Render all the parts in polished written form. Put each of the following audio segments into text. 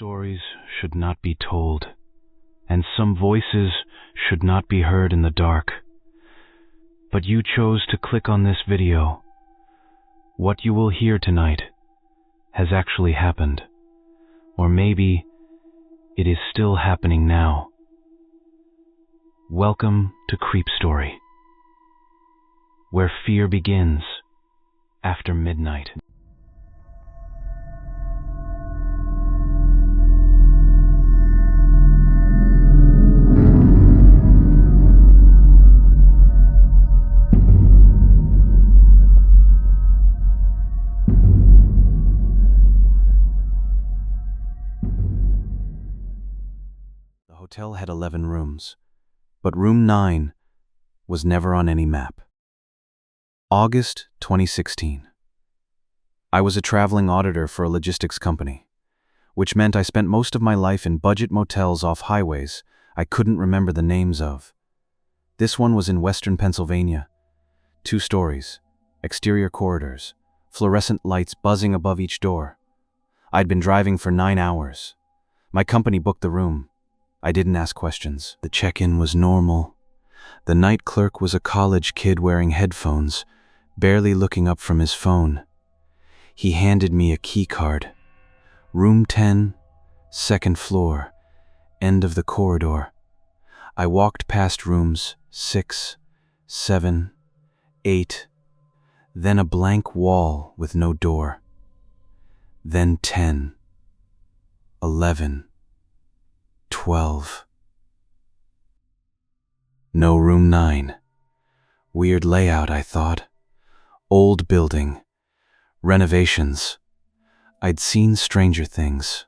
stories should not be told, and some voices should not be heard in the dark. But you chose to click on this video. What you will hear tonight has actually happened, or maybe it is still happening now. Welcome to Creep Story, where fear begins after midnight. The hotel had 11 rooms, but room 9 was never on any map. August 2016. I was a traveling auditor for a logistics company, which meant I spent most of my life in budget motels off highways I couldn't remember the names of. This one was in western Pennsylvania. 2 stories, exterior corridors, fluorescent lights buzzing above each door. I'd been driving for 9 hours. My company booked the room. I didn't ask questions. The check-in was normal. The night clerk was a college kid wearing headphones, barely looking up from his phone. He handed me a key card. Room 10, second floor, end of the corridor. I walked past rooms 6, 7, 8, then a blank wall with no door. Then 10, 11, 12. No room 9. Weird layout, I thought. Old building. Renovations. I'd seen stranger things.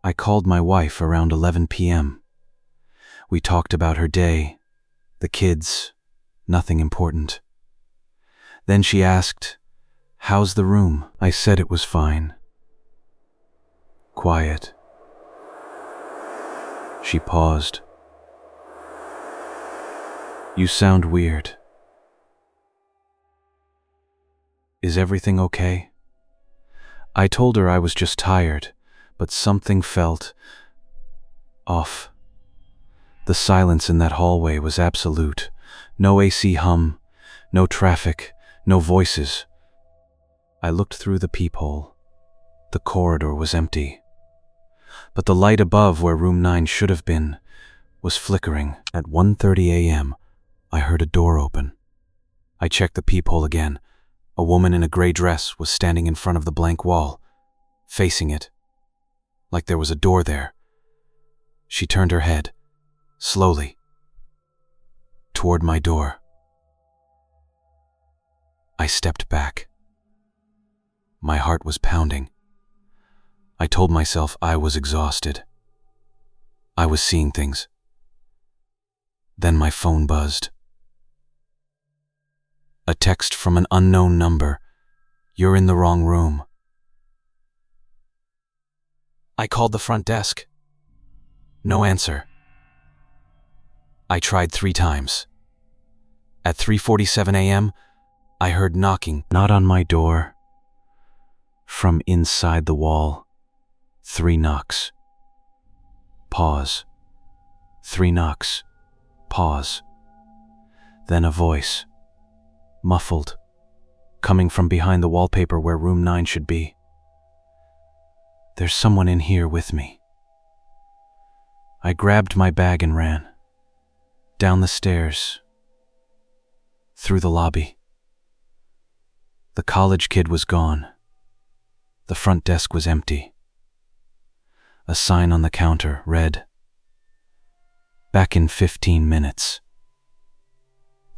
I called my wife around 11 p.m. We talked about her day, the kids, nothing important. Then she asked, "How's the room?" I said it was fine. Quiet. She paused. "You sound weird. Is everything okay?" I told her I was just tired, but something felt off. The silence in that hallway was absolute. No AC hum, no traffic, no voices. I looked through the peephole. The corridor was empty. But the light above where room 9 should have been was flickering. At 1:30 a.m., I heard a door open. I checked the peephole again. A woman in a gray dress was standing in front of the blank wall, facing it, like there was a door there. She turned her head, slowly, toward my door. I stepped back. My heart was pounding. I told myself I was exhausted. I was seeing things. Then my phone buzzed. A text from an unknown number. "You're in the wrong room." I called the front desk. No answer. I tried 3 times. At 3:47 a.m., I heard knocking, not on my door. From inside the wall. 3 knocks. Pause. 3 knocks. Pause. Then a voice, muffled, coming from behind the wallpaper where room 9 should be. "There's someone in here with me." I grabbed my bag and ran. Down the stairs. Through the lobby. The college kid was gone. The front desk was empty. A sign on the counter read, "Back in 15 minutes."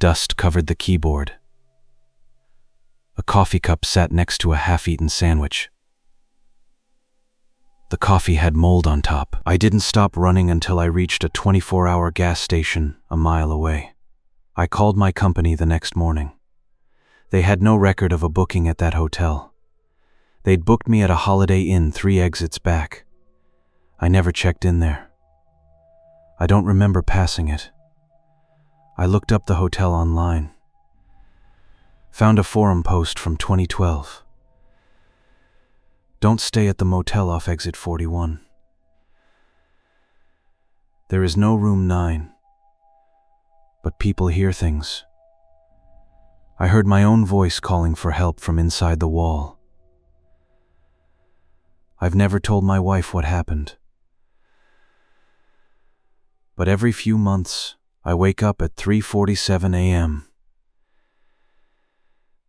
Dust covered the keyboard. A coffee cup sat next to a half-eaten sandwich. The coffee had mold on top. I didn't stop running until I reached a 24-hour gas station a mile away. I called my company the next morning. They had no record of a booking at that hotel. They'd booked me at a Holiday Inn 3 exits back. I never checked in there. I don't remember passing it. I looked up the hotel online. Found a forum post from 2012. Don't stay at the motel off exit 41. There is no room 9, but people hear things. I heard my own voice calling for help from inside the wall. I've never told my wife what happened. But every few months, I wake up at 3:47 a.m.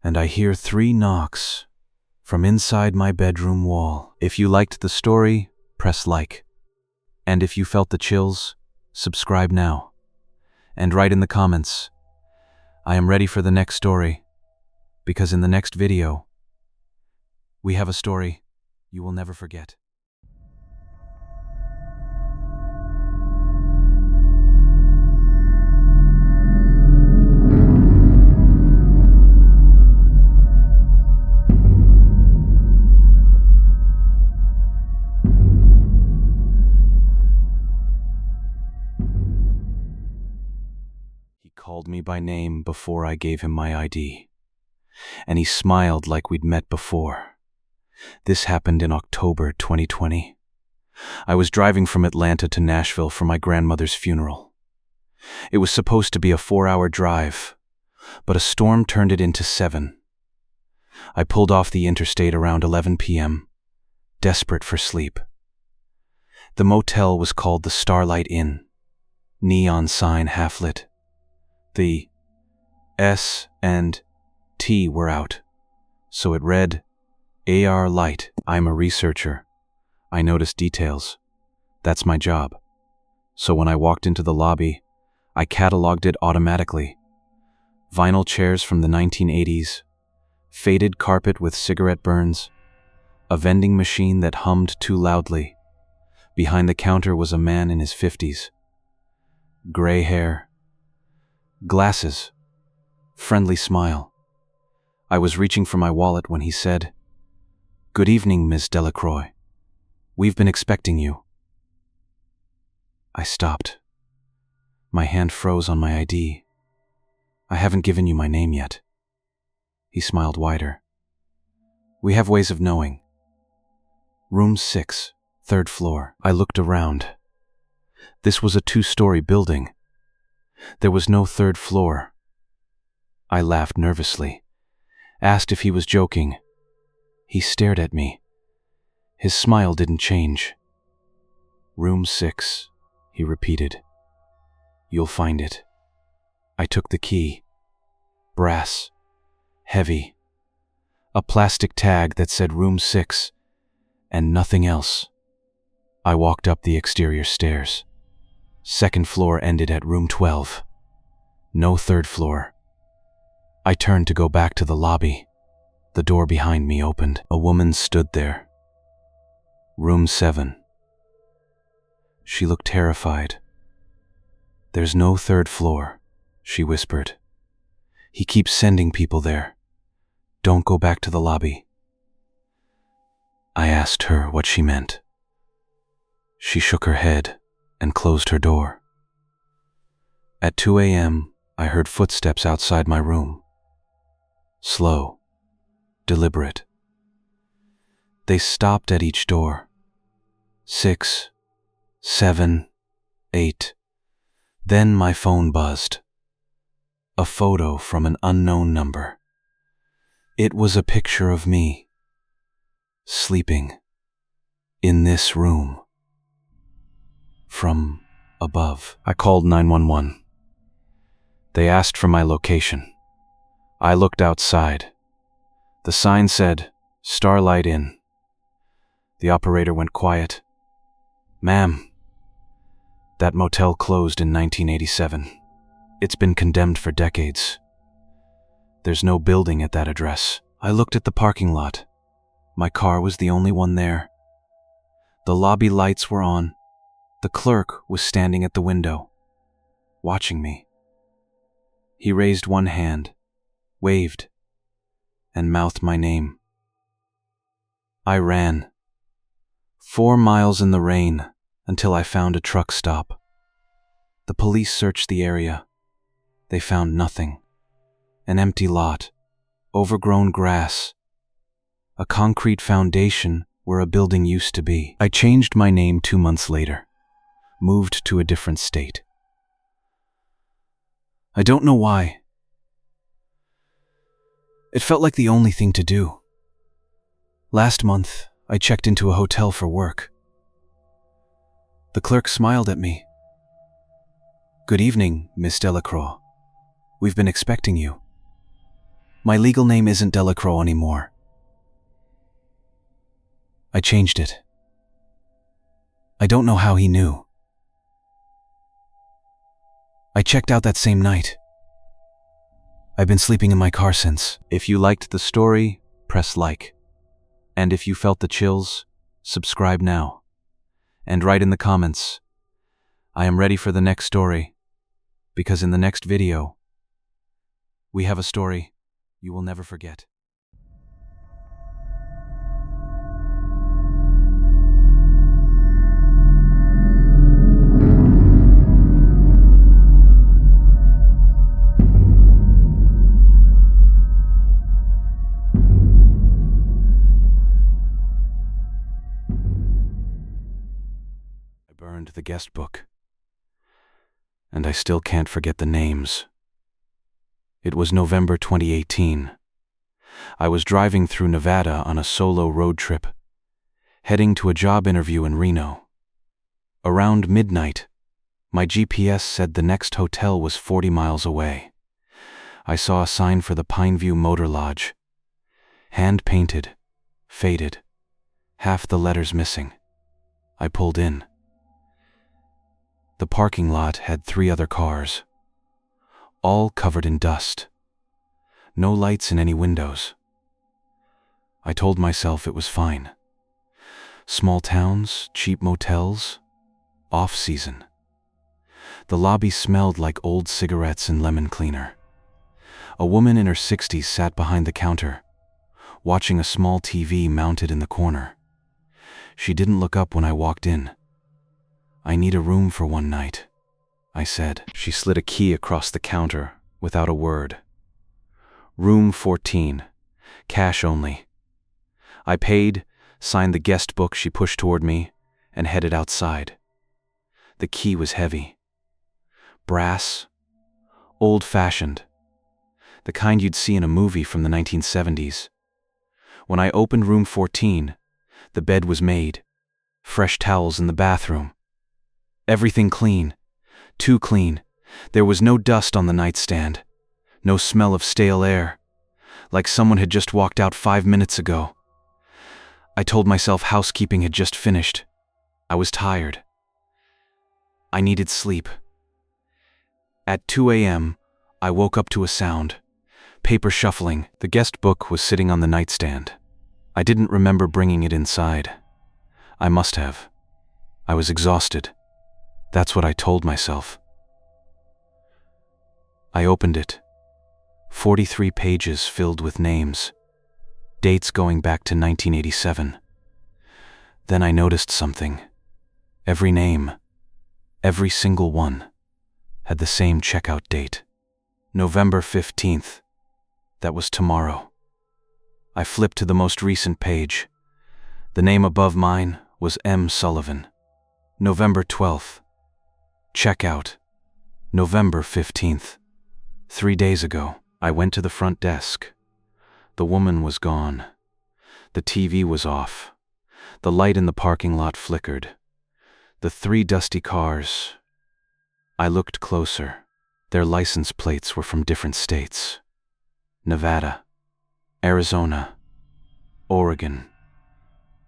and I hear 3 knocks from inside my bedroom wall. If you liked the story, press like. And if you felt the chills, subscribe now. And write in the comments, I am ready for the next story, because in the next video, we have a story you will never forget. He called me by name before I gave him my ID, and he smiled like we'd met before. This happened in October 2020. I was driving from Atlanta to Nashville for my grandmother's funeral. It was supposed to be a 4-hour drive, but a storm turned it into 7. I pulled off the interstate around 11 p.m., desperate for sleep. The motel was called the Starlight Inn, neon sign half-lit. The S and T were out, so it read, AR Light. I'm a researcher. I notice details. That's my job. So when I walked into the lobby, I cataloged it automatically. Vinyl chairs from the 1980s, faded carpet with cigarette burns, a vending machine that hummed too loudly. Behind the counter was a man in his 50s. Gray hair, glasses, friendly smile. I was reaching for my wallet when he said, Good evening, Ms. Delacroix. We've been expecting you. I stopped. My hand froze on my ID. I haven't given you my name yet. He smiled wider. We have ways of knowing. Room 6, 3rd floor. I looked around. This was a 2-story building. There was no 3rd floor. I laughed nervously, asked if he was joking. He stared at me. His smile didn't change. Room 6, he repeated. You'll find it. I took the key. Brass. Heavy. A plastic tag that said Room 6, and nothing else. I walked up the exterior stairs. 2nd floor ended at Room 12. No 3rd floor. I turned to go back to the lobby. The door behind me opened. A woman stood there. Room 7. She looked terrified. There's no 3rd floor, she whispered. He keeps sending people there. Don't go back to the lobby. I asked her what she meant. She shook her head and closed her door. At 2 a.m., I heard footsteps outside my room. Slow, deliberate. They stopped at each door. 6, 7, 8. Then my phone buzzed. A photo from an unknown number. It was a picture of me, sleeping, in this room. From above. I called 911. They asked for my location. I looked outside. The sign said, Starlight Inn. The operator went quiet. Ma'am, that motel closed in 1987. It's been condemned for decades. There's no building at that address. I looked at the parking lot. My car was the only one there. The lobby lights were on. The clerk was standing at the window, watching me. He raised one hand, waved, and mouthed my name. I ran, 4 miles in the rain, until I found a truck stop. The police searched the area. They found nothing. An empty lot, overgrown grass, a concrete foundation where a building used to be. I changed my name 2 months later, moved to a different state. I don't know why. It felt like the only thing to do. Last month, I checked into a hotel for work. The clerk smiled at me. "Good evening, Miss Delacroix. We've been expecting you." My legal name isn't Delacroix anymore. I changed it. I don't know how he knew. I checked out that same night. I've been sleeping in my car since. If you liked the story, press like. And if you felt the chills, subscribe now. And write in the comments, "I am ready for the next story," because in the next video, we have a story you will never forget. I burned the guest book, and I still can't forget the names. It was November 2018. I was driving through Nevada on a solo road trip, heading to a job interview in Reno. Around midnight, my GPS said the next hotel was 40 miles away. I saw a sign for the Pineview Motor Lodge. Hand-painted, faded, half the letters missing. I pulled in. The parking lot had 3 other cars, all covered in dust. No lights in any windows. I told myself it was fine. Small towns, cheap motels, off-season. The lobby smelled like old cigarettes and lemon cleaner. A woman in her 60s sat behind the counter, watching a small TV mounted in the corner. She didn't look up when I walked in. "I need a room for one night," I said. She slid a key across the counter without a word. "Room 14, cash only." I paid, signed the guest book she pushed toward me, and headed outside. The key was heavy. Brass, old-fashioned, the kind you'd see in a movie from the 1970s. When I opened room 14, the bed was made, fresh towels in the bathroom. Everything clean, too clean. There was no dust on the nightstand, no smell of stale air, like someone had just walked out 5 minutes ago. I told myself housekeeping had just finished. I was tired. I needed sleep. At 2 a.m., I woke up to a sound. Paper shuffling. The guest book was sitting on the nightstand. I didn't remember bringing it inside. I must have. I was exhausted. That's what I told myself. I opened it. 43 pages filled with names, dates going back to 1987. Then I noticed something. Every name, every single one, had the same checkout date. November 15th. That was tomorrow. I flipped to the most recent page. The name above mine was M. Sullivan. November 12th. Checkout. November 15th. 3 days ago. I went to the front desk. The woman was gone. The TV was off. The light in the parking lot flickered. The 3 dusty cars. I looked closer. Their license plates were from different states. Nevada, Arizona, Oregon.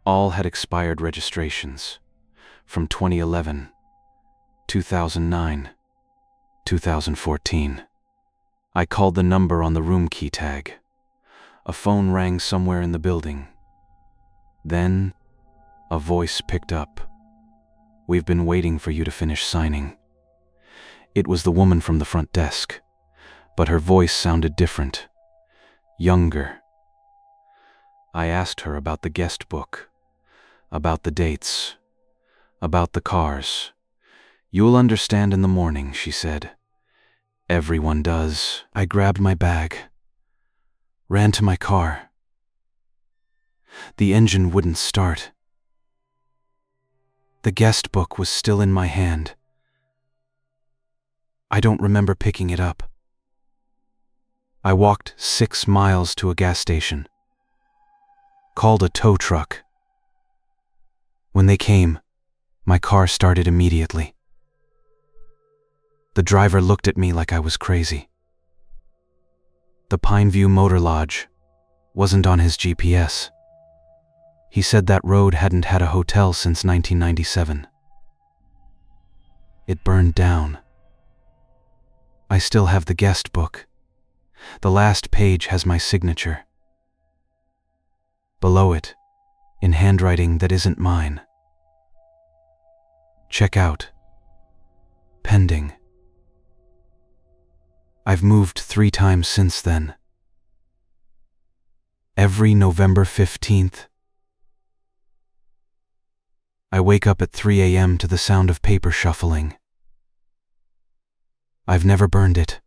All had expired registrations from 2011, 2009, 2014. I called the number on the room key tag. A phone rang somewhere in the building. Then, a voice picked up. "We've been waiting for you to finish signing." It was the woman from the front desk, but her voice sounded different, younger. I asked her about the guest book, about the dates, about the cars. "You'll understand in the morning," she said. "Everyone does." I grabbed my bag, ran to my car. The engine wouldn't start. The guest book was still in my hand. I don't remember picking it up. I walked 6 miles to a gas station. Called a tow truck. When they came, my car started immediately. The driver looked at me like I was crazy. The Pineview Motor Lodge wasn't on his GPS. He said that road hadn't had a hotel since 1997. It burned down. I still have the guest book. The last page has my signature. Below it, in handwriting that isn't mine. Check out. Pending. I've moved 3 times since then. Every November 15th, I wake up at 3 a.m. to the sound of paper shuffling. I've never burned it.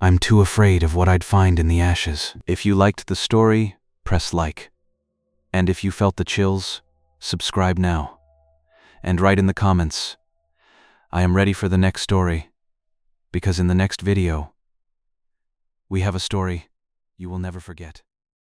I'm too afraid of what I'd find in the ashes. If you liked the story, press like. And if you felt the chills, subscribe now. And write in the comments, I am ready for the next story, because in the next video, we have a story you will never forget.